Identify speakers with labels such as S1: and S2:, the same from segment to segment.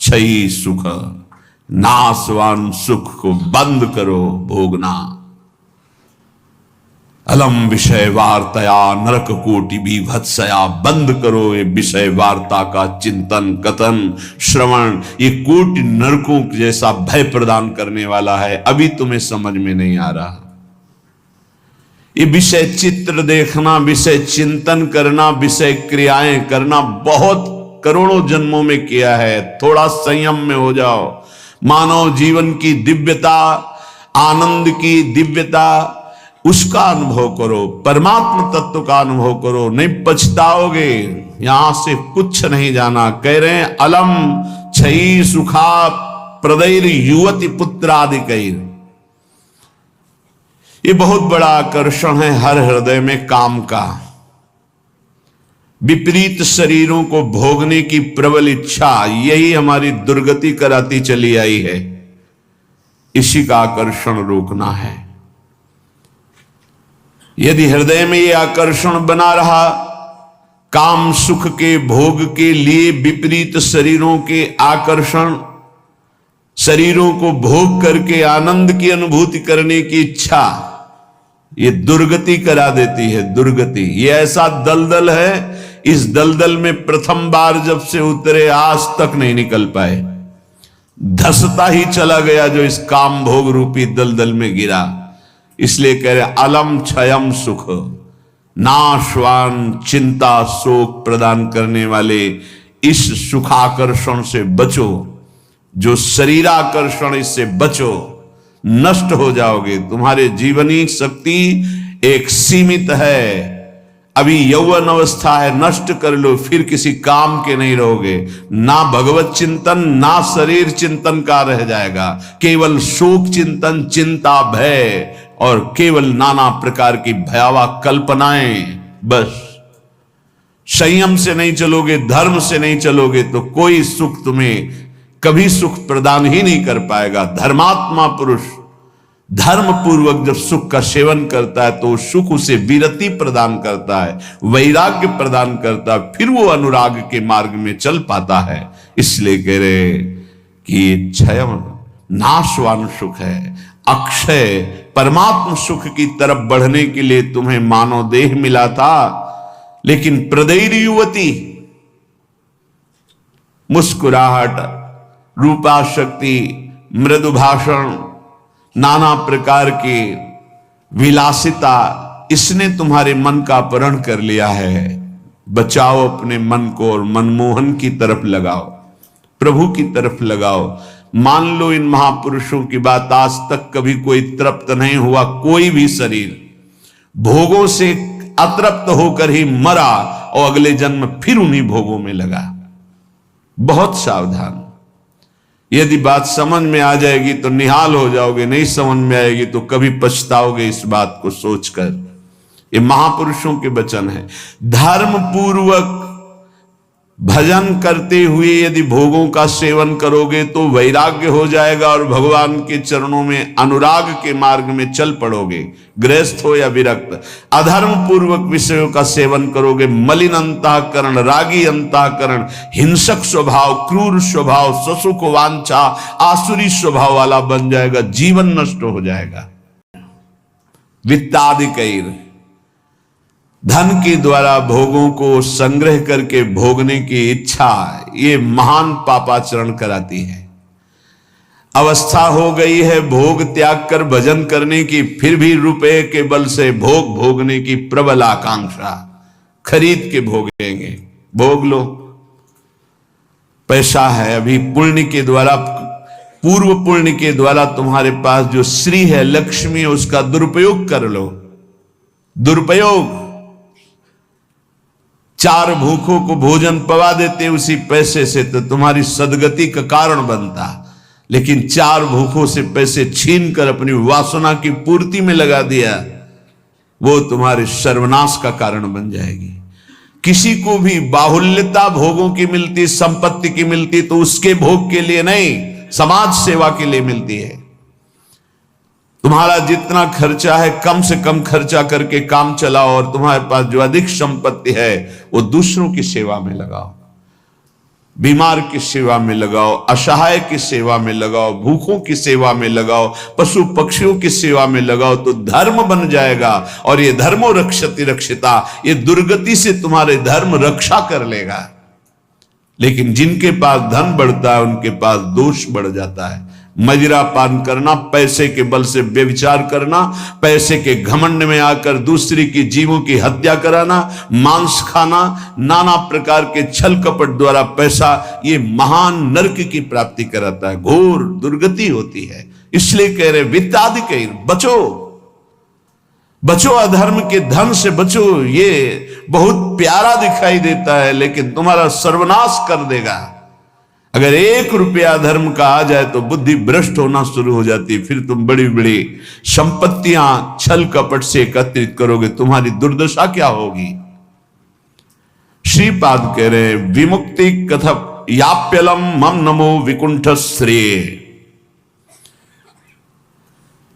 S1: क्षयी सुख, नाशवान सुख को बंद करो भोगना। अलम विषय वार्तया नरक कोटि बीभत्सया, बंद करो ये विषय वार्ता का चिंतन कथन श्रवण, ये कोटि नरकों जैसा भय प्रदान करने वाला है। अभी तुम्हें समझ में नहीं आ रहा। ये विषय चित्र देखना, विषय चिंतन करना, विषय क्रियाएं करना बहुत करोड़ों जन्मों में किया है। थोड़ा संयम में हो जाओ। मानव जीवन की दिव्यता, आनंद की दिव्यता, उसका अनुभव करो, परमात्म तत्व का अनुभव करो, नहीं पछताओगे। यहां से कुछ नहीं जाना। कह रहे हैं अलम क्षयी सुखा प्रदैर युवती पुत्रादिकैर। ये बहुत बड़ा आकर्षण है हर हृदय में काम का। विपरीत शरीरों को भोगने की प्रबल इच्छा, यही हमारी दुर्गति कराती चली आई है। इसी का आकर्षण रोकना है। यदि हृदय में यह आकर्षण बना रहा, काम सुख के भोग के लिए विपरीत शरीरों के आकर्षण, शरीरों को भोग करके आनंद की अनुभूति करने की इच्छा, ये दुर्गति करा देती है। दुर्गति ये ऐसा दलदल है, इस दलदल में प्रथम बार जब से उतरे आज तक नहीं निकल पाए। धसता ही चला गया जो इस काम भोग रूपी दलदल में गिरा। इसलिए कह रहे अलम क्षयम सुख, नाशवान चिंता शोक प्रदान करने वाले इस सुखाकर्षण से बचो। जो शरीराकर्षण, इससे बचो, नष्ट हो जाओगे। तुम्हारे जीवनी शक्ति एक सीमित है। अभी यौवन अवस्था है, नष्ट कर लो, फिर किसी काम के नहीं रहोगे। ना भगवत चिंतन, ना शरीर चिंतन का रह जाएगा। केवल शोक चिंतन, चिंता, भय और केवल नाना प्रकार की भयावह कल्पनाएं। बस संयम से नहीं चलोगे, धर्म से नहीं चलोगे तो कोई सुख तुम्हें कभी सुख प्रदान ही नहीं कर पाएगा। धर्मात्मा पुरुष धर्म पूर्वक जब सुख का सेवन करता है तो सुख उसे विरति प्रदान करता है, वैराग्य प्रदान करता है, फिर वो अनुराग के मार्ग में चल पाता है। इसलिए कह रहे कि क्षय नाशवान सुख है, अक्षय परमात्म सुख की तरफ बढ़ने के लिए तुम्हें मानव देह मिला था। लेकिन प्रदैर युवती, मुस्कुराहट, रूपा शक्ति, मृदु भाषण, नाना प्रकार की विलासिता, इसने तुम्हारे मन का अपहरण कर लिया है। बचाओ अपने मन को और मनमोहन की तरफ लगाओ, प्रभु की तरफ लगाओ। मान लो इन महापुरुषों की बात, आज तक कभी कोई तृप्त नहीं हुआ। कोई भी शरीर भोगों से अतृप्त होकर ही मरा और अगले जन्म फिर उन्हीं भोगों में लगा। बहुत सावधान। यदि बात समझ में आ जाएगी तो निहाल हो जाओगे, नहीं समझ में आएगी तो कभी पछताओगे इस बात को सोचकर। ये महापुरुषों के वचन है। धर्म पूर्वक भजन करते हुए यदि भोगों का सेवन करोगे तो वैराग्य हो जाएगा और भगवान के चरणों में अनुराग के मार्ग में चल पड़ोगे, गृहस्थ हो या विरक्त। अधर्म पूर्वक विषयों का सेवन करोगे, मलिन अंतःकरण, रागी अंतःकरण, हिंसक स्वभाव, क्रूर स्वभाव, ससुख वांछा, आसुरी स्वभाव वाला बन जाएगा, जीवन नष्ट हो जाएगा। वित्तादिकैर, धन के द्वारा भोगों को संग्रह करके भोगने की इच्छा, ये महान पापाचरण कराती है। अवस्था हो गई है भोग त्याग कर भजन करने की, फिर भी रुपए के बल से भोग भोगने की प्रबल आकांक्षा। खरीद के भोगेंगे, भोग लो, पैसा है। अभी पुण्य के द्वारा, पूर्व पुण्य के द्वारा तुम्हारे पास जो श्री है, लक्ष्मी है, उसका दुरुपयोग कर लो। दुरुपयोग, चार भूखों को भोजन पवा देते उसी पैसे से तो तुम्हारी सदगति का कारण बनता। लेकिन चार भूखों से पैसे छीन कर अपनी वासना की पूर्ति में लगा दिया, वो तुम्हारे सर्वनाश का कारण बन जाएगी। किसी को भी बाहुल्यता भोगों की मिलती, संपत्ति की मिलती तो उसके भोग के लिए नहीं, समाज सेवा के लिए मिलती है। तुम्हारा जितना खर्चा है कम से कम खर्चा करके काम चलाओ और तुम्हारे पास जो अधिक संपत्ति है वो दूसरों की सेवा में लगाओ। बीमार की सेवा में लगाओ, असहाय की सेवा में लगाओ, भूखों की सेवा में लगाओ, पशु पक्षियों की सेवा में लगाओ, तो धर्म बन जाएगा। और ये धर्मो रक्षति रक्षिता, ये दुर्गति से तुम्हारे धर्म रक्षा कर लेगा। लेकिन जिनके पास धन बढ़ता है उनके पास दोष बढ़ जाता है। मदिरा पान करना, पैसे के बल से व्यभिचार करना, पैसे के घमंड में आकर दूसरी की जीवों की हत्या कराना, मांस खाना, नाना प्रकार के छल कपट द्वारा पैसा, ये महान नरक की प्राप्ति कराता है, घोर दुर्गति होती है। इसलिए कह रहे वित्तादि बचो, बचो, अधर्म के धन से बचो। ये बहुत प्यारा दिखाई देता है लेकिन तुम्हारा सर्वनाश कर देगा। अगर 1 रुपया धर्म का आ जाए तो बुद्धि भ्रष्ट होना शुरू हो जाती है। फिर तुम बड़ी बड़ी संपत्तियां छल कपट से एकत्रित करोगे, तुम्हारी दुर्दशा क्या होगी। श्रीपाद कह रहे विमुक्ति कथप याप्यलम मम नमो विकुंठ श्रेय।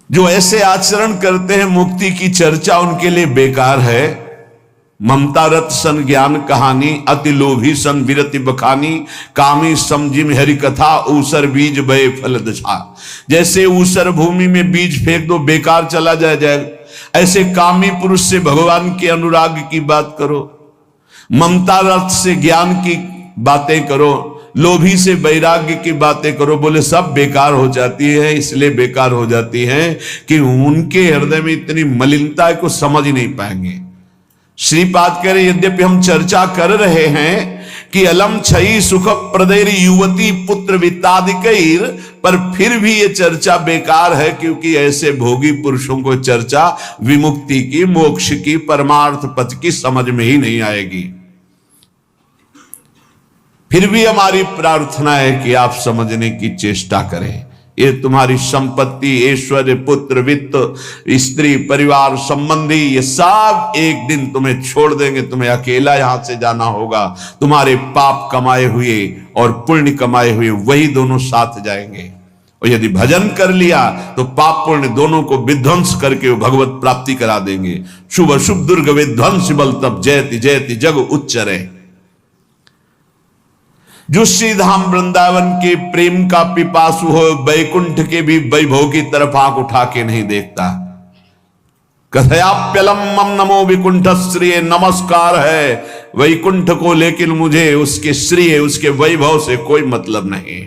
S1: जो ऐसे आचरण करते हैं मुक्ति की चर्चा उनके लिए बेकार है। ममता रत सन ज्ञान कहानी, अति लोभी सन विरति बखानी, कामी समझिम हरि कथा, ऊसर बीज बे फल दशा। जैसे ऊसर भूमि में बीज फेंक दो बेकार चला जाएगा, ऐसे कामी पुरुष से भगवान के अनुराग की बात करो, ममता रत से ज्ञान की बातें करो, लोभी से वैराग्य की बातें करो, बोले सब बेकार हो जाती है। इसलिए बेकार हो जाती है कि उनके हृदय में इतनी मलिनता है को समझ ही नहीं पाएंगे। श्रीपाद कह रहे यद्यपि हम चर्चा कर रहे हैं कि अलम छई सुख प्रदैर युवती पुत्र वित्तादिकैर, पर फिर भी ये चर्चा बेकार है, क्योंकि ऐसे भोगी पुरुषों को चर्चा विमुक्ति की, मोक्ष की, परमार्थ पथ की समझ में ही नहीं आएगी। फिर भी हमारी प्रार्थना है कि आप समझने की चेष्टा करें। ये तुम्हारी संपत्ति, ऐश्वर्य, पुत्र, वित्त, स्त्री, परिवार, संबंधी, ये सब एक दिन तुम्हें छोड़ देंगे। तुम्हें अकेला यहां से जाना होगा। तुम्हारे पाप कमाए हुए और पुण्य कमाए हुए वही दोनों साथ जाएंगे। और यदि भजन कर लिया तो पाप पुण्य दोनों को विध्वंस करके वो भगवत प्राप्ति करा देंगे। शुभ शुभ दुर्ग विध्वंस बल तब जयति जयति जग उच्चरे। जो श्री धाम वृंदावन के प्रेम का पिपासु हो, वैकुंठ के भी वैभव की तरफ आंख उठा के नहीं देखता। कथयाप्यलम मम नमो विकुंठ श्रेय, नमस्कार है वैकुंठ को, लेकिन मुझे उसके श्रेय, उसके वैभव से कोई मतलब नहीं।